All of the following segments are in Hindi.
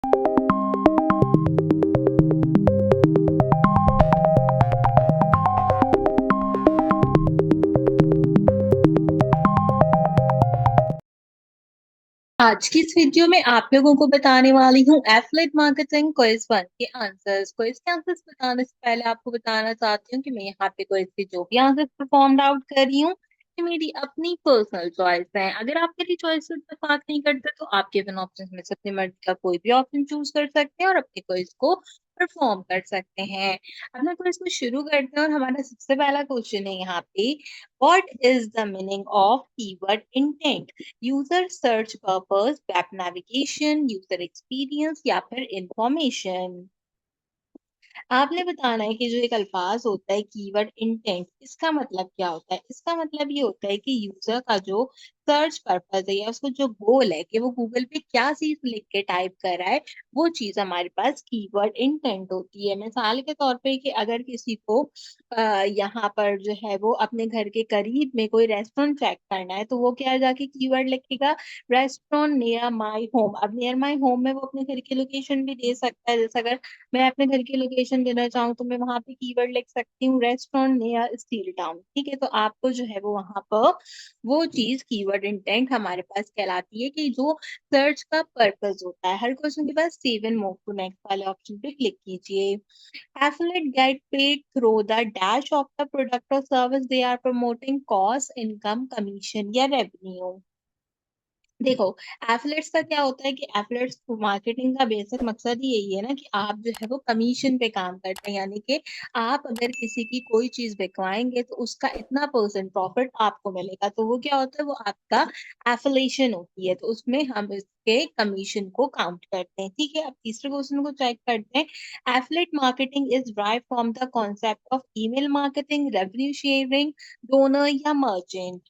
आज की इस वीडियो में आप लोगों को बताने वाली हूँ एफिलिएट मार्केटिंग क्विज़ 1 के आंसर्स। क्विज़ के आंसर्स बताने से पहले आपको बताना चाहती हूँ कि मैं यहाँ पे क्विज़ के जो भी आंसर्स परफॉर्म्ड आउट कर रही हूँ, ये मेरी अपनी पर्सनल चॉइस है। अगर आप मेरी चॉइस से इत्तेफाक नहीं करते तो आप गिवन ऑप्शंस में से अपनी मर्ज़ी का कोई भी ऑप्शन चूज़ कर सकते हैं और अपने क्विज़ को परफॉर्म कर सकते हैं। अपना क्विज़ को शुरू करते हैं और हमारा सबसे पहला क्वेश्चन है यहाँ पे, what is the meaning of keyword intent? User search purpose, web navigation, user experience या फिर इंफॉर्मेशन। आपने बताना है कि जो एक अल्फाज होता है कीवर्ड इंटेंट, इसका मतलब क्या होता है? इसका मतलब ये होता है कि यूजर का जो सर्च पर्पस है या उसको जो गोल है कि वो गूगल पे क्या चीज लिख के टाइप कर रहा है, वो चीज हमारे पास कीवर्ड इंटेंट होती है। मिसाल के तौर पे कि अगर किसी को यहाँ पर जो है वो अपने घर के करीब में कोई रेस्टोरेंट चेक करना है, तो वो क्या जाके कीवर्ड लिखेगा, रेस्टोरेंट नियर माई होम। अब नियर माई होम में वो अपने घर की लोकेशन भी दे सकता है। जैसे अगर मैं अपने घर की लोकेशन देना चाहूँ तो मैं वहाँ पे कीवर्ड लिख सकती हूँ, रेस्टोरेंट नियर स्टील टाउन। ठीक है, तो आपको जो है वो वहाँ पर वो चीज कीवर्ड इंटेंट हमारे पास कहलाती है कि जो सर्च का पर्पस होता है। हर क्वेश्चन के बाद save and move to next वाले ऑप्शन पे क्लिक कीजिए। Affiliate get paid through the dash of the product or service they are promoting, cost, income, commission या revenue। देखो, एफिलिएट्स का क्या होता है कि एफिलिएट्स मार्केटिंग का बेसिक मकसद ही यही है ना कि आप जो है वो कमीशन पे काम करते हैं, यानी कि आप अगर किसी की कोई चीज बिकवाएंगे तो उसका इतना परसेंट प्रॉफिट आपको मिलेगा, तो वो क्या होता है, वो आपका एफिलिएशन होती है, तो उसमें हम इसके कमीशन को काउंट करते हैं। ठीक है, अब तीसरे क्वेश्चन को चेक करते हैं। Affiliate marketing is drive from the concept of email marketing, revenue sharing, donor या मर्चेंट।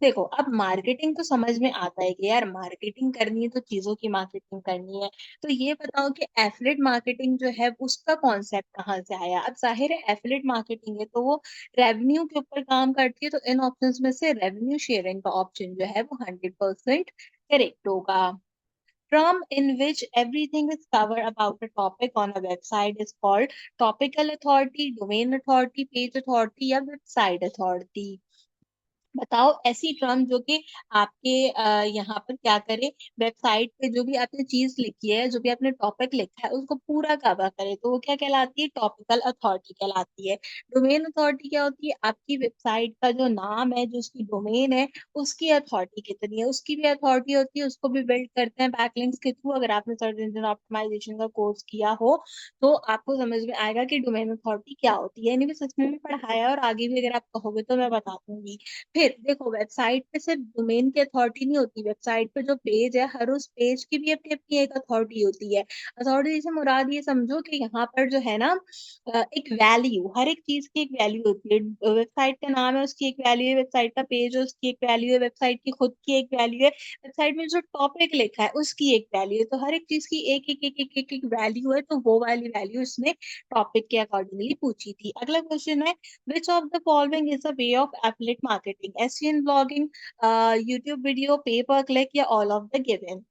देखो, अब मार्केटिंग तो समझ में आता है कि यार मार्केटिंग करनी है तो चीजों की मार्केटिंग करनी है। तो ये बताओ कि एफिलिएट मार्केटिंग जो है उसका कॉन्सेप्ट कहाँ से आया? अब जाहिर है एफिलिएट मार्केटिंग है तो वो रेवेन्यू के ऊपर काम करती है, तो इन ऑप्शंस में से रेवेन्यू शेयरिंग का ऑप्शन जो है वो 100% करेक्ट होगा। Term in which everything is covered about a topic on a website is called topical authority, domain authority, page authority या website authority। बताओ ऐसी टर्म जो कि आपके यहाँ पर क्या करे, वेबसाइट पे जो भी आपने चीज लिखी है, जो भी आपने टॉपिक लिखा है उसको पूरा कवर करे, तो वो क्या कहलाती है, टॉपिकल अथॉरिटी कहलाती है। डोमेन अथॉरिटी क्या होती है, आपकी वेबसाइट का जो नाम है, जो उसकी डोमेन है, उसकी अथॉरिटी कितनी है, उसकी भी अथॉरिटी होती है, उसको भी बिल्ड करते हैं बैकलिंक्स के थ्रू। अगर आपने सर्च इंजन ऑप्टिमाइजेशन का कोर्स किया हो तो आपको समझ में आएगा कि डोमेन अथॉरिटी क्या होती है। यानी सच में भी पढ़ाया है और आगे भी अगर आप कहोगे तो मैं बता दूंगी। फिर देखो, वेबसाइट पे सिर्फ डोमेन की अथॉरिटी नहीं होती, वेबसाइट पे जो पेज है हर उस पेज की भी अपनी अपनी एक अथॉरिटी होती है। अथॉरिटी से मुराद ये समझो कि यहाँ पर जो है ना, एक वैल्यू, हर एक चीज की एक वैल्यू होती है। वेबसाइट का नाम है उसकी एक वैल्यू है, वेबसाइट का पेज है उसकी एक वैल्यू है, वेबसाइट की खुद की एक वैल्यू है, वेबसाइट में जो टॉपिक लिखा है उसकी एक वैल्यू है। तो हर एक चीज की एक एक एक एक एक, एक वैल्यू है, तो वो वाली वैल्यू इसने टॉपिक के अकॉर्डिंगली पूछी थी। अगला क्वेश्चन है, which of the following is a way of affiliate marketing? SEO blogging, YouTube video, pay per click या all of the given?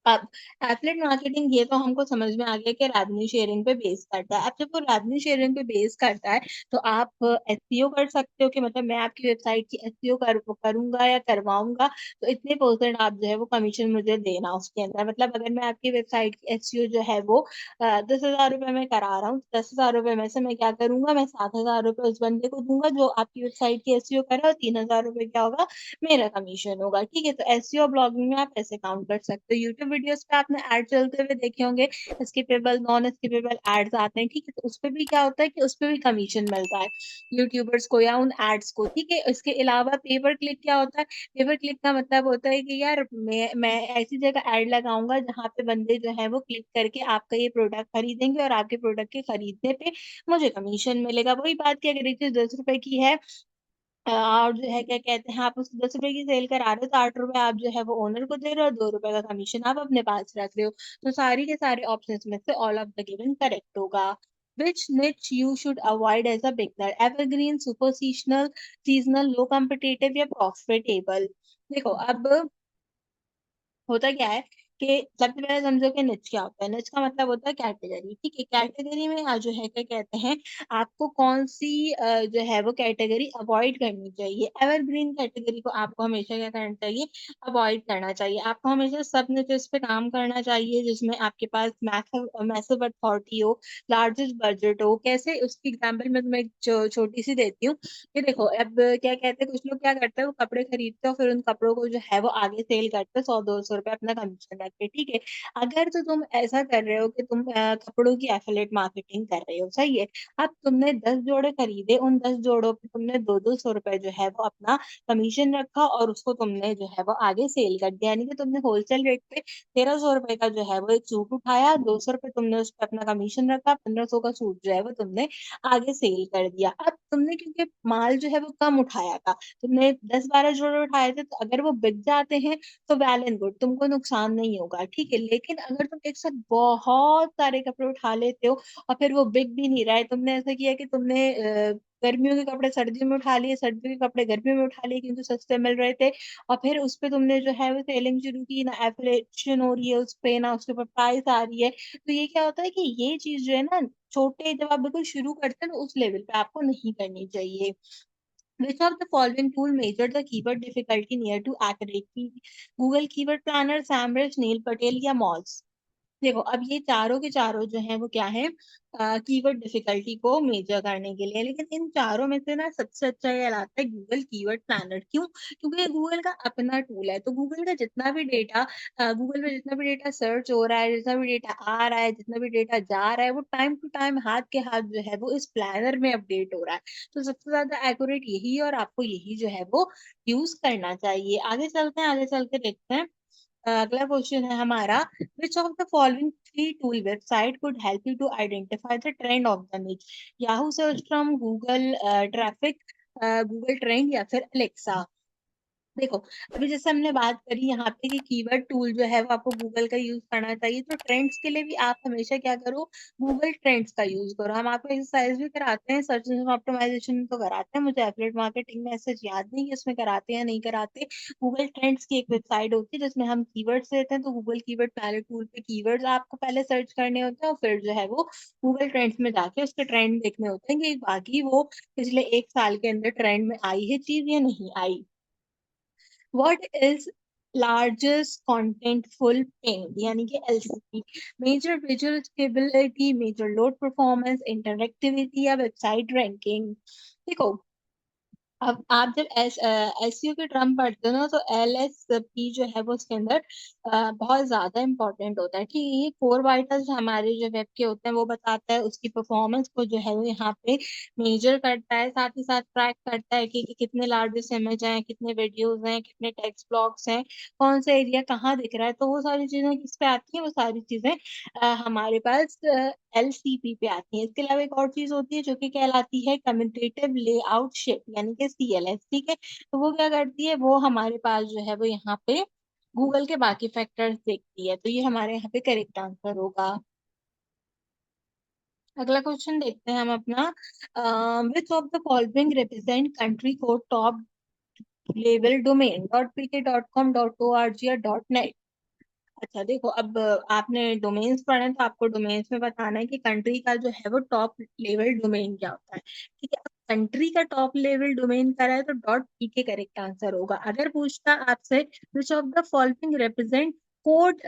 अब एफिलिएट मार्केटिंग ये तो हमको समझ में आ गया कि रेवेन्यू शेयरिंग पे बेस करता है। अब जब वो रेवेन्यू शेयरिंग पे बेस करता है तो आप एसईओ कर सकते हो कि मतलब मैं आपकी वेबसाइट की एसईओ करूंगा या करवाऊंगा, तो इतने परसेंट आप जो है वो कमीशन मुझे देना उसके अंदर। मतलब अगर मैं आपकी वेबसाइट की एसईओ जो है वो 10,000 रुपए में करा रहा हूँ, 10,000 रुपए में से मैं क्या करूंगा, मैं 7,000 रुपए उस बंदे को दूंगा जो आपकी वेबसाइट की एसईओ करे, और 3,000 रुपए क्या होगा, मेरा कमीशन होगा। ठीक है, तो एसईओ ब्लॉगिंग में आप ऐसे काउंट कर सकते हो। यूट्यूब वीडियोस पे आपने ऐड चलते हुए देखे होंगे, स्किपेबल नॉन स्किपेबल एड्स आते हैं। ठीक है, तो उस पे भी क्या होता है कि उस पे भी कमीशन मिलता है यूट्यूबर्स को या उन एड्स को। ठीक है, इसके अलावा पे पर क्लिक क्या होता है, पे पर क्लिक का मतलब होता है कि यार मैं ऐसी जगह एड लगाऊंगा जहाँ पे बंदे जो है वो क्लिक करके आपका ये प्रोडक्ट खरीदेंगे और आपके प्रोडक्ट के खरीदने पे मुझे कमीशन मिलेगा। वही बात की अगर एक चीज 10 रुपए की है, और जो है क्या कहते हैं, आप उसको 10 रुपए की सेल करा रहे हो, तो 8 रुपए आप जो है वो ओनर को दे रहे हो, 2 रुपए का कमीशन आप अपने पास रख रहे हो। तो सारी के सारे ऑप्शंस में से all of the given correct होगा। Which niche you should avoid as a beginner? Evergreen, super seasonal, low competitive या profitable? देखो, अब होता क्या है कि सबसे पहले समझो कि निच क्या होता है। निच का मतलब होता है कैटेगरी, ठीक है? कैटेगरी में जो है क्या कहते हैं, आपको कौन-सी जो है वो कैटेगरी अवॉइड करनी चाहिए। एवरग्रीन कैटेगरी को आपको हमेशा क्या करना चाहिए, अवॉइड करना चाहिए। आपको हमेशा सब निचेस पे काम करना चाहिए जिसमें आपके पास मैसिव अथॉरिटी हो, लार्जेस्ट बजट हो। कैसे, उसकी एग्ज़ाम्पल मैं तुम्हें एक छोटी-सी देती हूँ। कि देखो अब क्या कहते हैं, कुछ लोग क्या करते हैं, वो कपड़े खरीदते हैं और फिर उन कपड़ों को जो है वो आगे सेल करते हैं 100-200 रुपए अपना कमीशन रख के, ठीक है। अगर तो तुम ऐसा कर रहे हो कि तुम कपड़ों की एफिलिएट मार्केटिंग कर रहे हो, सही है। अब तुमने 10 जोड़े खरीदे, उन 10 जोड़ों पे तुमने 2-2 सौ रुपए जो है वो अपना कमीशन रखा और उसको तुमने जो है वो आगे सेल कर दिया। यानी कि तुमने होलसेल रेट पे 1300 रुपए का जो है वो एक सूट उठाया, 200 रुपए तुमने उस पे अपना कमीशन रखा, 1500 का सूट जो है वो तुमने आगे सेल कर दिया। अब तुमने क्योंकि माल जो है वो कम उठाया था, तुमने 10-12 जोड़े उठाए थे, तो अगर वो बिक जाते हैं तो वेल एंड गुड, तुमको नुकसान नहीं होगा, ठीक है। लेकिन अगर तुम एक साथ बहुत सारे कपड़े उठा लेते हो और फिर वो बिक भी नहीं रहा है, तुमने ऐसा किया कि तुमने गर्मियों के कपड़े सर्दियों में उठा लिए, सर्दियों के कपड़े गर्मियों में उठा लिए क्योंकि सस्ते मिल रहे थे, और फिर उस पे तुमने जो है वो सेलिंग शुरू की, ना एफिलिएशन हो रही है उस पे, ना उसके ऊपर प्राइस आ रही है। तो ये क्या होता है कि ये चीज़ जो है ना, छोटे जब आप बिल्कुल शुरू करते हैं ना उस लेवल पे आपको नहीं करनी चाहिए। Which of the following tool measure the keyword difficulty near to accuracy? Google Keyword Planner, SEMrush, Neil Patel या Moz? देखो अब ये चारों के चारों जो हैं वो क्या है, कीवर्ड डिफिकल्टी को मेजर करने के लिए। लेकिन इन चारों में से ना सबसे अच्छा ये कहलाता है गूगल कीवर्ड प्लानर। क्यों? क्योंकि गूगल का अपना टूल है, तो गूगल का जितना भी डेटा, गूगल में जितना भी डेटा सर्च हो रहा है, जितना भी डेटा आ रहा है, जितना भी डेटा जा रहा है, वो टाइम टू टाइम हाथ के हाथ जो है वो इस प्लानर में अपडेट हो रहा है। तो सबसे ज्यादा एक्यूरेट यही है और आपको यही जो है वो यूज करना चाहिए। आगे चलते हैं, आगे चल के देखते हैं। अगला क्वेश्चन है हमारा, which of the following three tool website could help you to identify the trend of the niche? Yahoo search term, Google traffic, Google trend या फिर Alexa? देखो अभी जैसे हमने बात करी यहाँ पे कि कीवर्ड टूल जो है वो आपको गूगल का यूज करना चाहिए, तो ट्रेंड्स के लिए भी आप हमेशा क्या करो, गूगल ट्रेंड्स का यूज करो। हम आपको एक्सरसाइज भी कराते हैं, सर्च इंजन ऑप्टिमाइजेशन तो कराते हैं, मुझे एफिलिएट मार्केटिंग में ऐसे याद नहीं कि उसमें कराते हैं या नहीं कराते। गूगल ट्रेंड्स की एक वेबसाइट होती है जिसमें हम कीवर्ड्स देते हैं, तो गूगल कीवर्ड पैलेट टूल पे कीवर्ड्स आपको पहले सर्च करने होते हैं और फिर जो है वो गूगल ट्रेंड्स में जाके उसके ट्रेंड देखने होते हैं कि बाकी वो पिछले 1 साल के अंदर ट्रेंड में आई है चीज या नहीं आई। What is largest contentful paint यानी कि LCP? Major visual stability, major load performance, interactivity या website ranking? देखो अब आप जब एसईओ के टर्म पढ़ते हो ना, तो एलएसपी जो है वो उसके अंदर बहुत ज्यादा इंपॉर्टेंट होता है, ठीक है। ये कोर वाइटल्स हमारे जो वेब के होते हैं वो बताता है, उसकी परफॉर्मेंस को जो है वो यहाँ पे मेजर करता है, साथ ही साथ ट्रैक करता है कि कितने लार्जेस्ट इमेज हैं, कितने वीडियोस हैं, कितने टेक्स्ट ब्लॉक्स हैं, कौन सा एरिया कहाँ दिख रहा है। तो वो सारी चीजें किस पे आती हैं, वो सारी चीजें हमारे पास एलसीपी पे आती है। इसके अलावा एक और चीज होती है जो कि कहलाती है कम्यूटेटिव लेआउट शिप यानी कि सीएलएस, ठीक है। तो वो क्या करती है, वो हमारे पास जो है वो यहाँ पे गूगल के बाकी फैक्टर्स देखती है। तो ये हमारे यहाँ पे करेक्ट आंसर होगा। अगला क्वेश्चन देखते हैं हम अपना, which of the following represent country code top level domain, .pk, .com, .org या .net? अच्छा देखो अब आपने डोमेन्स पढ़े हैं, तो आपको डोमेन्स में बताना है कि कंट्री का जो है वो टॉप लेवल डोमेन क्या होता है, ठीक है। अब कंट्री का टॉप लेवल डोमेन क्या है, तो .pk करेक्ट आंसर होगा। अगर पूछता आपसे which of the following represent code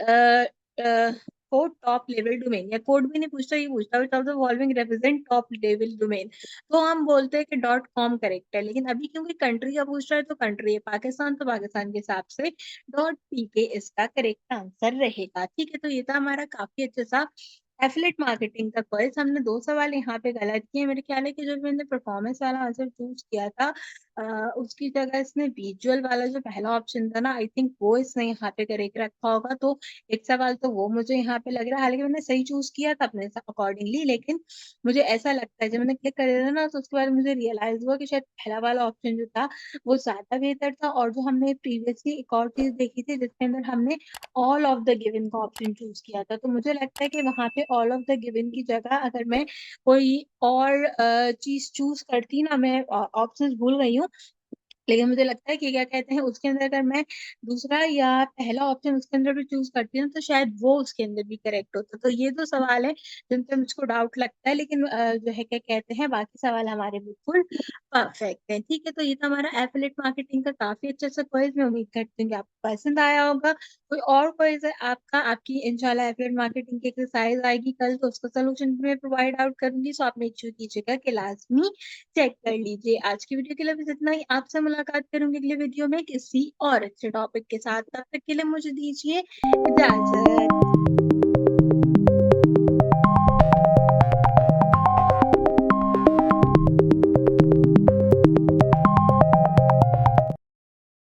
code top level domain, या कोड भी नहीं पूछता, ये पूछता which of the following represent top level domain, तो हम बोलते हैं कि .com करेक्ट है। लेकिन अभी क्योंकि कंट्री का पूछ रहा है, तो कंट्री है पाकिस्तान, तो पाकिस्तान के हिसाब से .pk इसका करेक्ट आंसर रहेगा, ठीक है। तो ये था हमारा काफी अच्छा सा एफिलिएट मार्केटिंग का क्वेश्चन। हमने 2 सवाल यहाँ पे गलत किए। मेरे ख्याल है कि जब मैंने परफॉर्मेंस वाला आंसर चूज किया था, उसकी जगह इसने विजुअल वाला जो पहला ऑप्शन था ना, आई थिंक वो इसने यहाँ पे करेक्ट रखा होगा। तो एक सवाल तो वो मुझे यहाँ पे लग रहा है, हालांकि मैंने सही चूज किया था अपने अकॉर्डिंगली, लेकिन मुझे ऐसा लगता है जब मैंने क्लिक कर दिया था ना, तो उसके बाद मुझे रियलाइज हुआ कि शायद पहला वाला ऑप्शन जो था वो ज्यादा बेहतर था। और जो हमने प्रीवियसली एक और चीज देखी थी जिसके अंदर हमने ऑल ऑफ द गिवन का ऑप्शन चूज किया था, तो मुझे लगता है कि वहां पे ऑल ऑफ द गिवन की जगह अगर मैं कोई और चीज चूज करती ना, मैं ऑप्शंस भूल गई हूँ, लेकिन मुझे लगता है कि क्या कहते हैं उसके अंदर अगर मैं दूसरा या पहला ऑप्शन उसके अंदर भी चूज करती हूँ तो शायद वो उसके अंदर भी करेक्ट होता। तो ये तो सवाल है जिन पे मुझको डाउट लगता है, लेकिन जो है क्या कहते हैं बाकी सवाल हमारे बिल्कुल परफेक्ट है। ठीक है, तो ये था हमारा एफिलिएट मार्केटिंग का काफी अच्छा सा क्विज। मैं उम्मीद करती हूँ कि आपको पसंद आया होगा। कोई और क्विज है आपका, आपकी इंशाल्लाह एफिलिएट मार्केटिंग की एक्सरसाइज आएगी कल, तो उसका सोल्यूशन भी मैं प्रोवाइड आउट करूंगी। सो आप मेक श्योर कीजिएगा कि लाजमी चेक कर लीजिए। आज की वीडियो के लिए बस इतना ही। आपसे मुलाकात करूंगी अगले वीडियो में किसी और अच्छे टॉपिक के साथ। तब तक के लिए मुझे दीजिए इजाजत।